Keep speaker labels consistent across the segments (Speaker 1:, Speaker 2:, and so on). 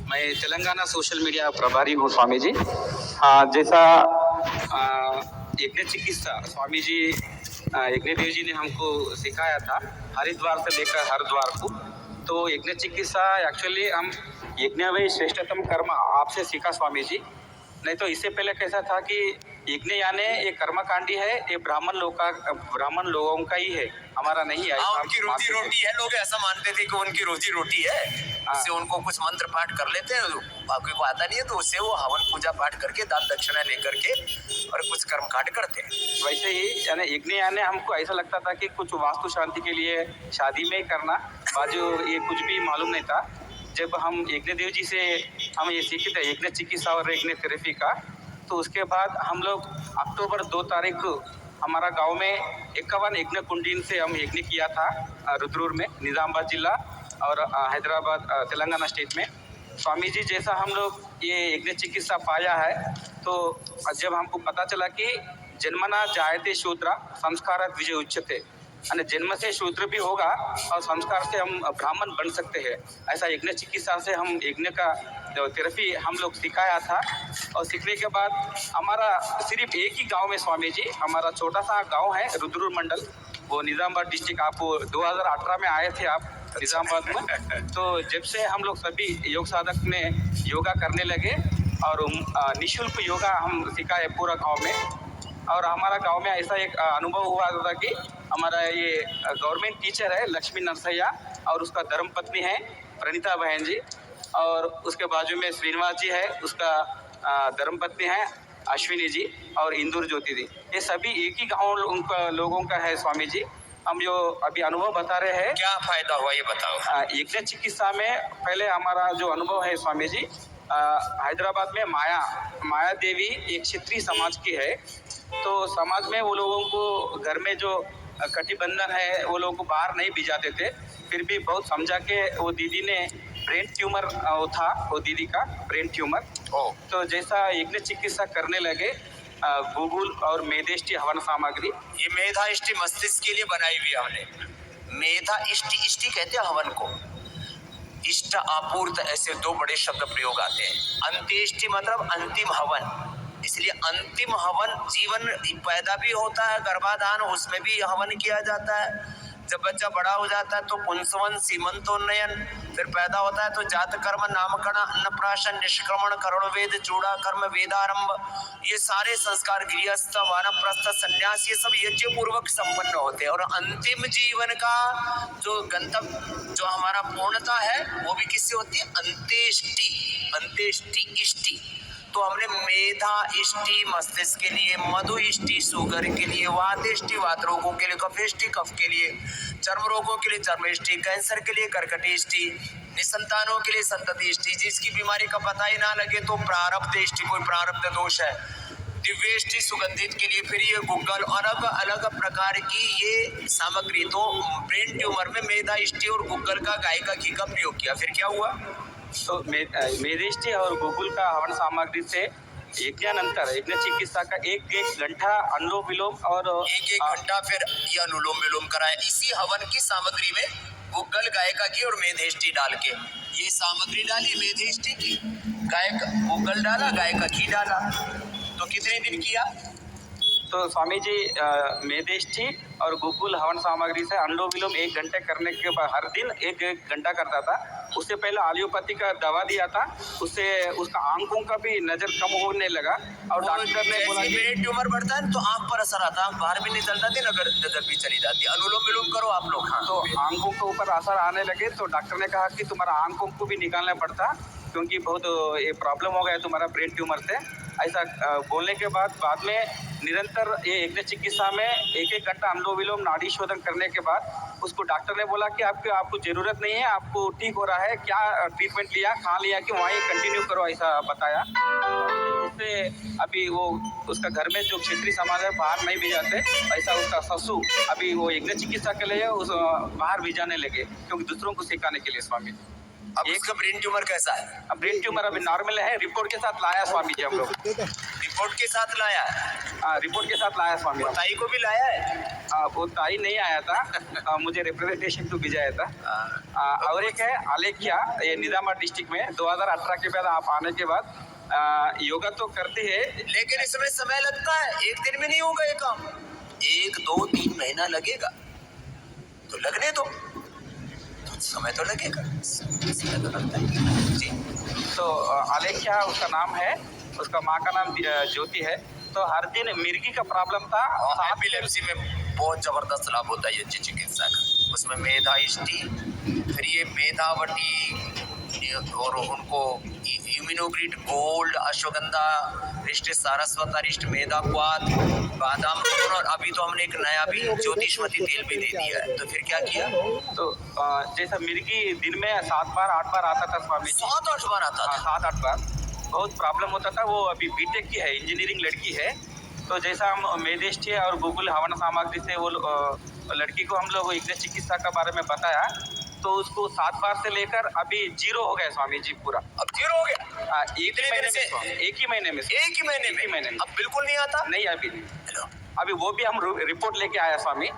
Speaker 1: मैं Telangana social media प्रभारी हूँ स्वामी जी। हाँ, जैसा यज्ञ चिकित्सा स्वामी जी यज्ञ देव जी ने हमको सिखाया था हरिद्वार से लेकर हरिद्वार को। तो यज्ञ चिकित्सा एक्चुअली हम यज्ञ वही श्रेष्ठतम कर्म आपसे सीखा स्वामी जी। नहीं तो इससे पहले कैसा था कि यज्ञ यानी ये कर्मकांडी है, ये ब्राह्मण लोगों का ही है, हमारा नहीं है।
Speaker 2: उनकी रोजी रोटी है, लोग ऐसा मानते थे कि उनकी रोजी रोटी है, इससे उनको कुछ मंत्र पाठ कर लेते हैं, बाकी को आता नहीं है तो उससे वो हवन पूजा पाठ करके दान दक्षिणा लेकर के और कुछ कर्म कांड करते हैं।
Speaker 1: वैसे ही यानी यज्ञ यानी हमको ऐसा लगता था कि कुछ वास्तु शांति के लिए शादी में ही करना, बाजू ये कुछ भी मालूम नहीं था। जब हम यज्ञ देव जी से हम ये सीखे थे यज्ञ चिकित्सा और यज्ञ थेरेपी का, तो उसके बाद हम लोग अक्टूबर 2 तारीख को हमारा गांव में 51 यज्ञ कुंडीन से हम यज्ञ किया था रुद्रपुर में, निजामाबाद जिला और हैदराबाद तेलंगाना स्टेट में। स्वामी जी जैसा हम लोग ये यज्ञ चिकित्सा पाया है, तो जब हमको पता चला कि जन्मना जायते शूद्र संस्कारात् विजय उच्यते, यानी जन्म से शूद्र भी होगा और संस्कार से हम ब्राह्मण बन सकते हैं। ऐसा यज्ञ चिकित्सा से हम यज्ञ का थेरेपी हम लोग सिखाया था। और सीखने के बाद हमारा सिर्फ एक ही गांव में स्वामी जी, हमारा छोटा सा गांव है रुद्रपुर मंडल, वो निजामाबाद डिस्ट्रिक्ट। आप 2018 में आए थे आप निजामाबाद में। तो जब से हम लोग सभी योग साधक ने योगा करने लगे और निःशुल्क योगा हम सिखाए पूरा गाँव में। और हमारा गांव में ऐसा एक अनुभव हुआ था कि हमारा ये गवर्नमेंट टीचर है लक्ष्मी नरसैया और उसका धर्मपत्नी है प्रणीता बहन जी, और उसके बाजू में श्रीनिवास जी है, उसका धर्मपत्नी है अश्विनी जी, और इंदुर ज्योति जी। ये सभी एक ही गाँव उनका लोगों का है स्वामी जी। हम जो अभी अनुभव बता रहे हैं,
Speaker 2: क्या फायदा हुआ ये बताओ।
Speaker 1: यज्ञ चिकित्सा में पहले हमारा जो अनुभव है स्वामी जी, हैदराबाद में माया देवी एक क्षत्रिय समाज की है। तो समाज में वो लोगों को घर में जो कटिबंधन है वो लोगों को बाहर नहीं भिजाते थे, फिर भी बहुत समझा के वो दीदी ने ब्रेन ट्यूमर था, वो दीदी का ब्रेन ट्यूमर। तो जैसा यज्ञ चिकित्सा करने लगे गूगल और मेधाइष्टि हवन सामग्री,
Speaker 2: ये मेधाइष्टि मस्तिष्क के लिए बनाई हुई हमने। मेधा इष्टि, इष्टि कहते हैं हवन को, इष्ट आपूर्त, ऐसे दो बड़े शब्द प्रयोग आते हैं। अंत्येष्टि मतलब अंतिम हवन, इसलिए अंतिम हवन जीवन पैदा भी होता है, गर्भाधान उसमें भी हवन किया जाता है। जब बच्चा बड़ा हो जाता है तो पुंसवन सीमंतोन्नयन, फिर पैदा होता है तो जात कर्म नामकरण अन्नप्राशन निष्क्रमण करुण वेद चूड़ा कर्म वेदारंभ, ये सारे संस्कार गृहस्थ वानप्रस्थ संन्यास ये सब यज्ञ पूर्वक संपन्न होते हैं। और अंतिम जीवन का जो गंतव्य जो हमारा पूर्णता है वो भी किससे होती है, अंत्येष्टि, अंत्येष्टि इष्टि। तो हमने मेधा इष्टि मस्तिष्क के लिए, मधु इष्टि शुगर के लिए, वातेष्टि वात रोगों के लिए, कफेष्टि कफ के लिए, चर्म रोगों के लिए चर्मेष्टि, कैंसर के लिए कर्कटेष्टि, निसंतानों के लिए संतति इष्टि, जिसकी बीमारी का पता ही ना लगे तो प्रारब्ध इष्टि, कोई प्रारब्ध दोष है, दिव्येष्टि सुगंधित के लिए, फिर ये गूगल अलग अलग प्रकार की ये सामग्री। तो ब्रेन ट्यूमर में मेधा इष्टि और गूगल का गाय का घी का प्रयोग किया, फिर क्या हुआ।
Speaker 1: तो मेधाइष्टि और गूगल का हवन सामग्री से यज्ञानंतर यज्ञ चिकित्सा का एक घंटा अनुलोम विलोम और
Speaker 2: एक घंटा फिर ये अनुलोम विलोम कराए। इसी हवन की सामग्री में गूगल गाय का घी और मेधाइष्टि डाल के ये सामग्री डाली मेधाइष्टि की, गाय का गूगल डाला, गाय का घी डाला। तो कितने दिन किया।
Speaker 1: तो स्वामी जी मेधाइष्टि और गूगल हवन सामग्री से अनुलोम विलोम 1 घंटे करने के बाद हर दिन 1 घंटा करता था। उससे पहले एलोपैथी का दवा दिया था, उससे उसका आंखों का भी नजर कम होने लगा। और डॉक्टर ने बोला कि
Speaker 2: ब्रेन ट्यूमर बढ़ता है तो आंख पर असर आता है, बाहर भी नहीं चलता थी, नजर भी चली जाती है। अनुलोम विलोम करो आप लोग। हाँ।
Speaker 1: तो आंखों के ऊपर असर आने लगे तो डॉक्टर ने कहा कि तुम्हारा आंखों को भी निकालना पड़ता, क्योंकि बहुत ये प्रॉब्लम हो गया तुम्हारा ब्रेन ट्यूमर से। ऐसा बोलने के बाद में निरंतर ये यज्ञ चिकित्सा में 1 घंटा अनुलोम विलोम नाड़ी शोधन करने के बाद उसको डॉक्टर ने बोला कि आपको ज़रूरत नहीं है, आपको ठीक हो रहा है, क्या ट्रीटमेंट लिया, कहाँ लिया, कि वहीं कंटिन्यू करो, ऐसा बताया। उससे अभी वो उसका घर में जो क्षेत्रीय समाज है बाहर नहीं भी जाते, ऐसा उसका ससुर अभी वो यज्ञ चिकित्सा के लिए उस बाहर भी जाने लगे, क्योंकि दूसरों को सिखाने के लिए स्वामी।
Speaker 2: अब इसका ब्रेन ट्यूमर कैसा है?
Speaker 1: अब ब्रेन ट्यूमर अभी नॉर्मल है, रिपोर्ट के साथ लाया स्वामी जी हम लोग।
Speaker 2: रिपोर्ट के साथ लाया है?
Speaker 1: रिपोर्ट के साथ लाया स्वामी।
Speaker 2: ताई को भी लाया है?
Speaker 1: वो ताई नहीं आया था, मुझे रिप्रेजेंटेशन तो भिजाया था। और एक है आलेख्या, ये निजामाबाद डिस्ट्रिक्ट में 2018 के बाद आप आने के बाद योगा तो करते हैं,
Speaker 2: लेकिन इसमें समय लगता है, एक दिन में नहीं होगा ये काम, 1 2 3 महीना लगेगा। तो लगने दो, समय तो लगेगा, समय तो लगता है जी।
Speaker 1: तो आलेख्या उसका नाम है, उसका माँ का नाम ज्योति है। तो हर दिन मिर्गी का प्रॉब्लम था।
Speaker 2: एपिलेप्सी में बहुत जबरदस्त लाभ होता है ये चिकित्सा का। उसमें मेधा इष्टि, फिर ये मेधावटी, और उनको इम्यूनोग्रिड गोल्ड, अश्वगंधा रिष्ट, सारस्वत रिष्ट, मेधा क्वाथ, बादाम, और अभी तो हमने एक नया भी ज्योतिषमती तेल भी दे दिया है। तो फिर क्या किया?
Speaker 1: तो जैसा मिर्गी दिन में 7 बार 8 बार आता था स्वामी जी।
Speaker 2: 7-8 बार आता था?
Speaker 1: 7-8 बार बहुत प्रॉब्लम होता था। वो अभी बीटेक की है, इंजीनियरिंग लड़की है। तो जैसा हम मेदेष्टि और गूगल हवन सामग्री से वो लड़की को हम लोग एक चिकित्सा के बारे में बताया, तो उसको 7 बार से लेकर अभी 0 हो गया स्वामी जी पूरा।
Speaker 2: अब 0 हो गया?
Speaker 1: एक ही महीने में, एक ही महीने में,
Speaker 2: एक ही महीने में? अब बिल्कुल नहीं आता?
Speaker 1: नहीं, अभी नहीं। अभी वो भी हम रिपोर्ट लेके आया स्वामी,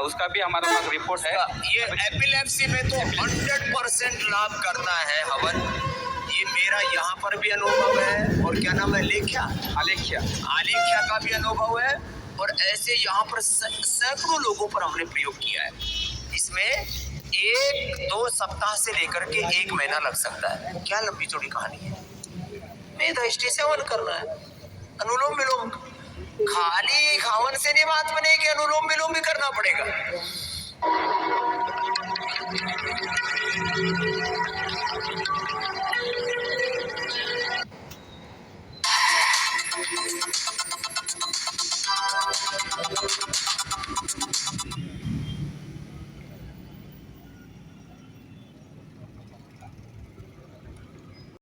Speaker 1: उसका भी हमारे पास रिपोर्ट है।
Speaker 2: ये एपिलेप्सी में तो 100% लाभ करता है हवन। ये मेरा यहाँ पर भी अनुभव है, और क्या नाम है, आलेख्या का भी अनुभव है, और ऐसे यहाँ पर सैकड़ों लोगों पर हमने प्रयोग किया है। इसमें 1-2 सप्ताह से लेकर के 1 महीना लग सकता है। क्या लंबी चौड़ी कहानी है। मेधा इष्टि से हवन करना है, अनुलोम विलोम, खाली खावन से नहीं बात बनेगी, अनुलोम विलोम भी करना पड़ेगा।